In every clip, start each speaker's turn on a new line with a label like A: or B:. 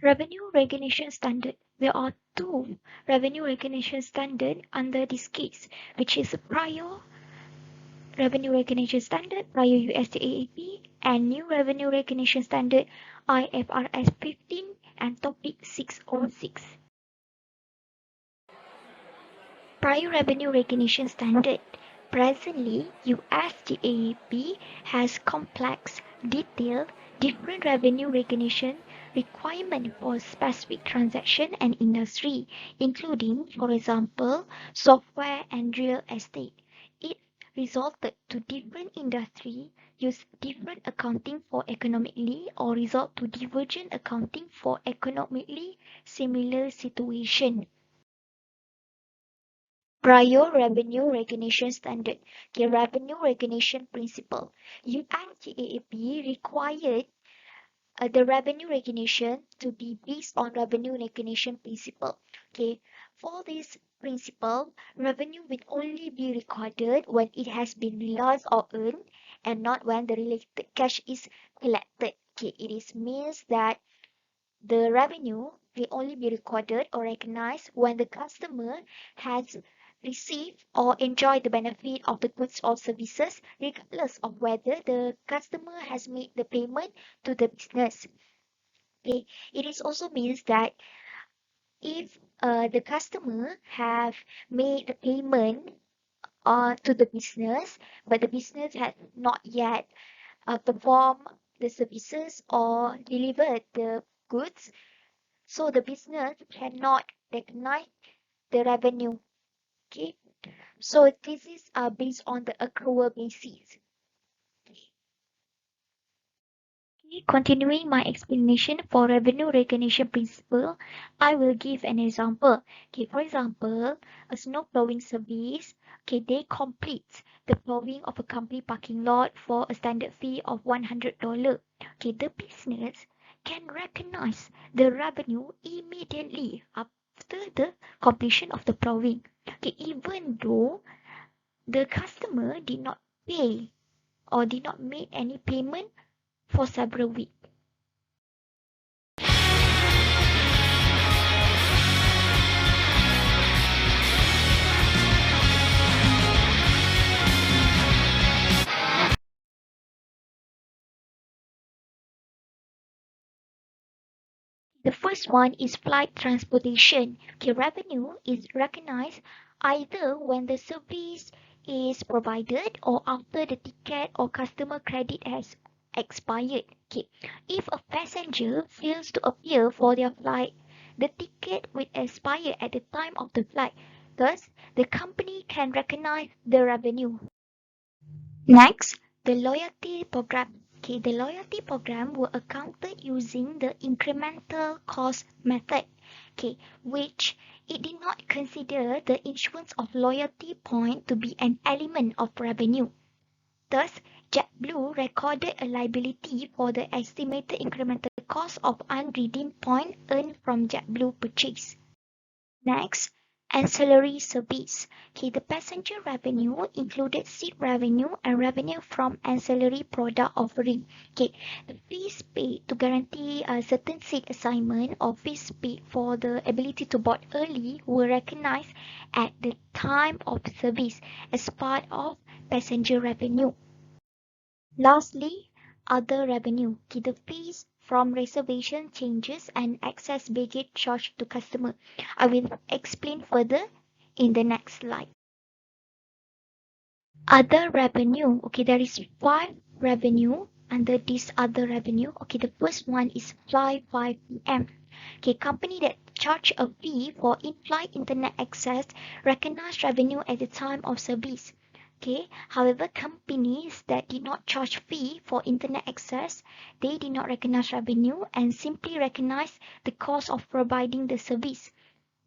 A: Revenue recognition standard. There are two revenue recognition standards under this case, which is prior revenue recognition standard, prior USD and new revenue recognition standard IFRS 15 and topic 606. Prior revenue recognition standard. Presently, USGAAP has complex, detailed, different revenue recognition requirement for specific transaction and industry, including, for example, software and real estate. It resulted to different industry use different accounting for economically or result to divergent accounting for economically similar situation. Prior revenue recognition standard, the revenue recognition principle. USGAAP required the revenue recognition to be based on revenue recognition principle. Okay, for this principle, revenue will only be recorded when it has been realized or earned and not when the related cash is collected. Okay, it is means that the revenue will only be recorded or recognized when the customer has received or enjoyed the benefit of the goods or services, regardless of whether the customer has made the payment to the business. Okay. It is also means that if the customer have made the payment to the business, but the business has not yet performed the services or delivered the goods, so the business cannot recognize the revenue. Okay, so this is based on the accrual basis. Okay, continuing my explanation for revenue recognition principle, I will give an example. Okay, for example, a snow plowing service. Okay, they complete the plowing of a company parking lot for a standard fee of $100. Okay, the business can recognize the revenue immediately after the completion of the plowing. Okay, even though the customer did not pay or did not make any payment for several weeks. The first one is flight transportation. Okay, revenue is recognized either when the service is provided or after the ticket or customer credit has expired. Okay, if a passenger fails to appear for their flight, the ticket will expire at the time of the flight. Thus, the company can recognize the revenue. Next, the loyalty program. Okay, the loyalty program were accounted using the incremental cost method. Okay, which it did not consider the issuance of loyalty point to be an element of revenue. Thus, JetBlue recorded a liability for the estimated incremental cost of unredeemed point earned from JetBlue purchase. Next, ancillary service. Okay, the passenger revenue included seat revenue and revenue from ancillary product offering. Okay, the fees paid to guarantee a certain seat assignment or fees paid for the ability to board early were recognized at the time of service as part of passenger revenue. Lastly, other revenue. Okay, the fees from reservation changes and excess baggage charged to customer. I will explain further in the next slide. Other revenue. Okay, there is 5 revenue under this other revenue. Okay, the first one is Fly 5PM. Okay, company that charge a fee for in-flight internet access recognize revenue at the time of service. Okay, however, companies that did not charge fee for internet access, they did not recognize revenue and simply recognize the cost of providing the service.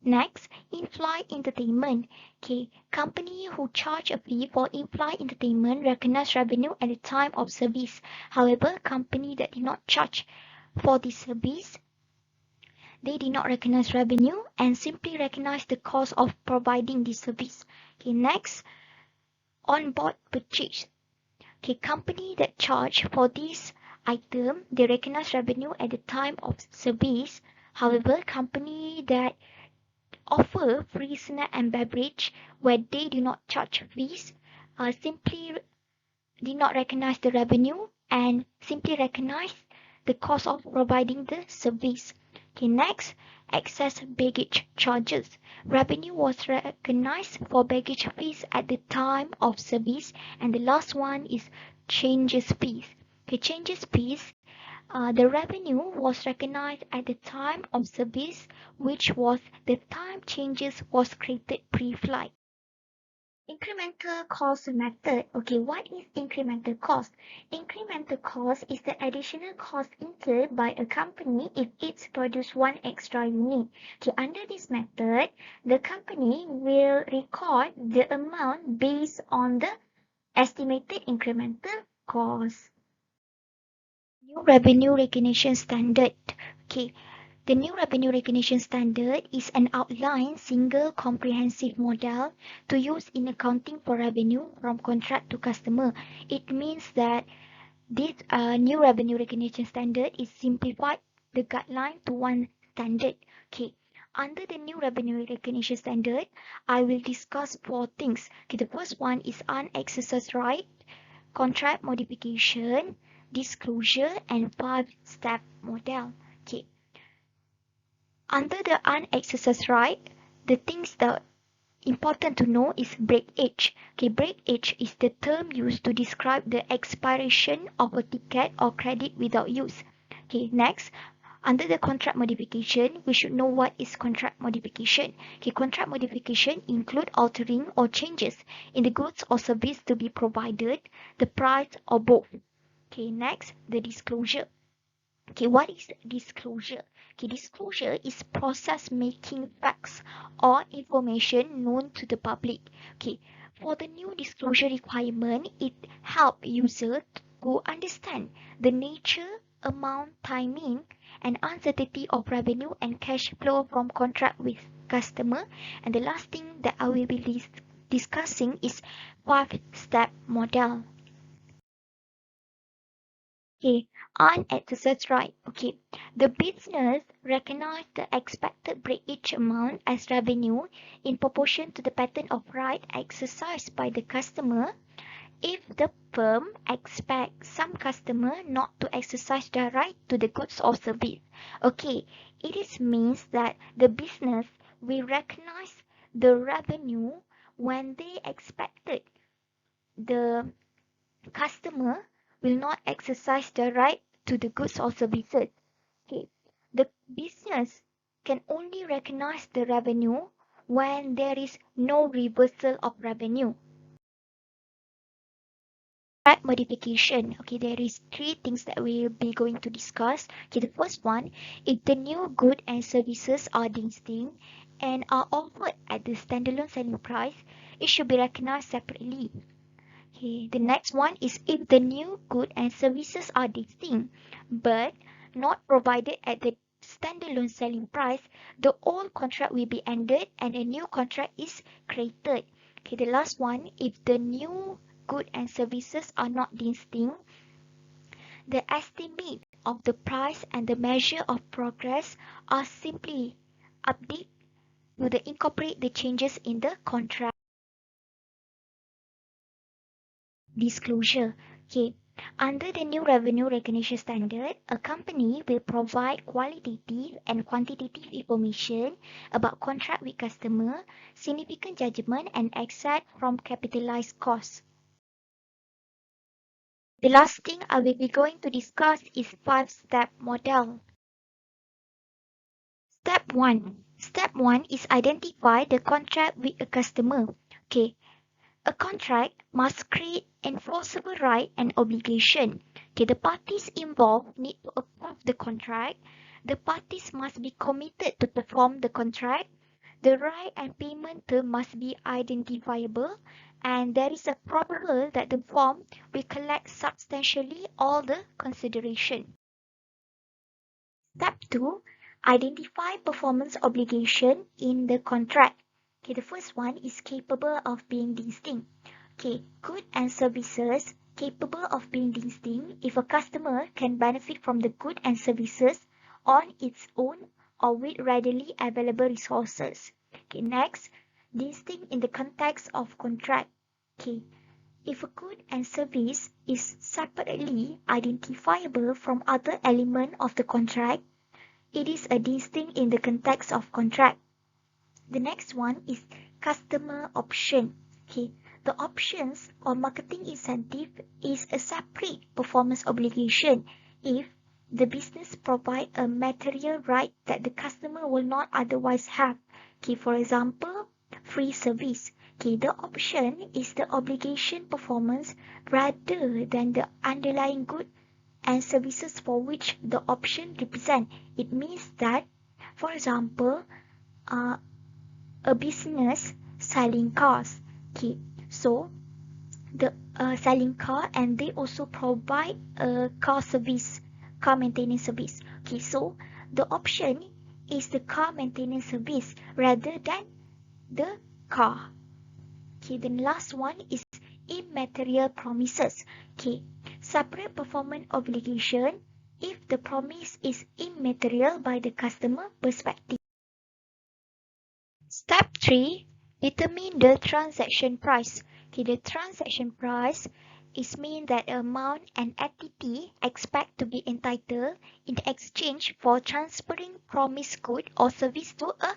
A: Next, in-flight entertainment. Okay, company who charge a fee for in-flight entertainment recognize revenue at the time of service. However, company that did not charge for the service, they did not recognize revenue and simply recognize the cost of providing the service. Okay, next, on-board purchase. Okay, company that charge for this item, they recognize revenue at the time of service. However, company that offer free snack and beverage where they do not charge fees simply did not recognize the revenue and simply recognize the cost of providing the service. Okay, next, excess baggage charges. Revenue was recognized for baggage fees at the time of service, and the last one is changes fees. Okay, changes fees. The revenue was recognized at the time of service, which was the time changes was created pre-flight. Incremental cost method. Okay, what is incremental cost? Incremental cost is the additional cost incurred by a company if it's produced one extra unit. Okay, under this method, the company will record the amount based on the estimated incremental cost. New revenue recognition standard. Okay, the new revenue recognition standard is an outline single comprehensive model to use in accounting for revenue from contract to customer. It means that this new revenue recognition standard is simplified the guideline to one standard. Okay. Under the new revenue recognition standard, I will discuss four things. Okay, the first one is unexercised right, contract modification, disclosure, and five-step model. Okay. Under the unexercised right, the things that important to know is breakage. Okay, breakage is the term used to describe the expiration of a ticket or credit without use. Okay, next, under the contract modification, we should know what is contract modification. Okay, contract modification include altering or changes in the goods or service to be provided, the price or both. Okay, next, the disclosure. Okay, what is disclosure? Okay, disclosure is process making facts or information known to the public. Okay, for the new disclosure requirement, it help user to understand the nature, amount, timing, and uncertainty of revenue and cash flow from contract with customer. And the last thing that I will be discussing is five-step model. Okay, unexercised right. Okay, the business recognize the expected breakage amount as revenue in proportion to the pattern of right exercised by the customer. If the firm expects some customer not to exercise their right to the goods or service, okay, it is means that the business will recognize the revenue when they expected the customer will not exercise the right to the goods or services. Okay. The business can only recognize the revenue when there is no reversal of revenue. Contract modification. Okay, there is three things that we'll be going to discuss. Okay, the first one, if the new good and services are distinct and are offered at the standalone selling price, it should be recognized separately. Okay, the next one is if the new good and services are distinct but not provided at the standalone selling price, the old contract will be ended and a new contract is created. Okay, the last one, if the new good and services are not distinct, the estimate of the price and the measure of progress are simply updated to incorporate the changes in the contract. Disclosure. Okay. Under the new revenue recognition standard, a company will provide qualitative and quantitative information about contract with customer, significant judgment, and exit from capitalized costs. The last thing I will be going to discuss is five-step model. Step 1. Step 1 is identify the contract with a customer. Okay. A contract must create enforceable right and obligation. Okay, the parties involved need to approve the contract. The parties must be committed to perform the contract. The right and payment term must be identifiable, and there is a probable that the firm will collect substantially all the consideration. Step 2. Identify performance obligation in the contract. Okay, the first one is capable of being distinct. Okay, good and services capable of being distinct if a customer can benefit from the good and services on its own or with readily available resources. Okay, next, distinct in the context of contract. Okay, if a good and service is separately identifiable from other element of the contract, it is a distinct in the context of contract. The next one is customer option. Okay, the options or marketing incentive is a separate performance obligation if the business provide a material right that the customer will not otherwise have. Okay, for example, free service. Okay, the option is the obligation performance rather than the underlying good and services for which the option represent. It means that, for example, uh, a business selling cars. Okay, so the selling car and they also provide a car service, car maintenance service. Okay, so the option is the car maintenance service rather than the car. Okay, the last one is immaterial promises. Okay, separate performance obligation if the promise is immaterial by the customer perspective. Step 3. Determine the transaction price. Okay, the transaction price is mean that amount an entity expect to be entitled in exchange for transferring promised good or service to a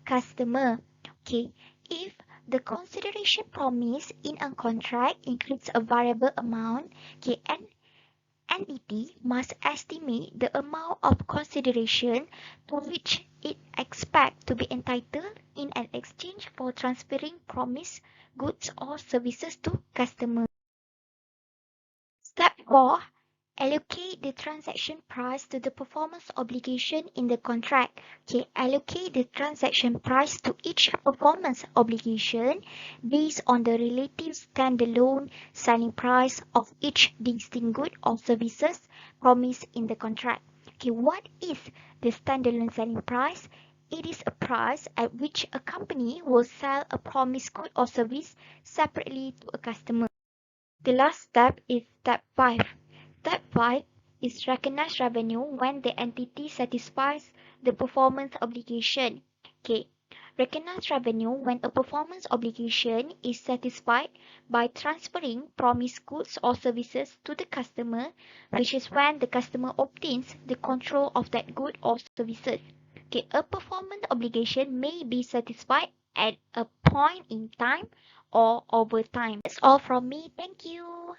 A: customer. Okay, if the consideration promised in a contract includes a variable amount, okay, an entity must estimate the amount of consideration to which it expects to be entitled in an exchange for transferring promised goods or services to customers. Step 4. Allocate the transaction price to the performance obligation in the contract. Okay, allocate the transaction price to each performance obligation based on the relative standalone selling price of each distinct good or services promised in the contract. Okay, what is the standalone selling price? It is a price at which a company will sell a promised good or service separately to a customer. The last step is step 5. Step 5 is recognize revenue when the entity satisfies the performance obligation. Okay. Recognize revenue when a performance obligation is satisfied by transferring promised goods or services to the customer, which is when the customer obtains the control of that good or services. Okay, a performance obligation may be satisfied at a point in time or over time. That's all from me. Thank you.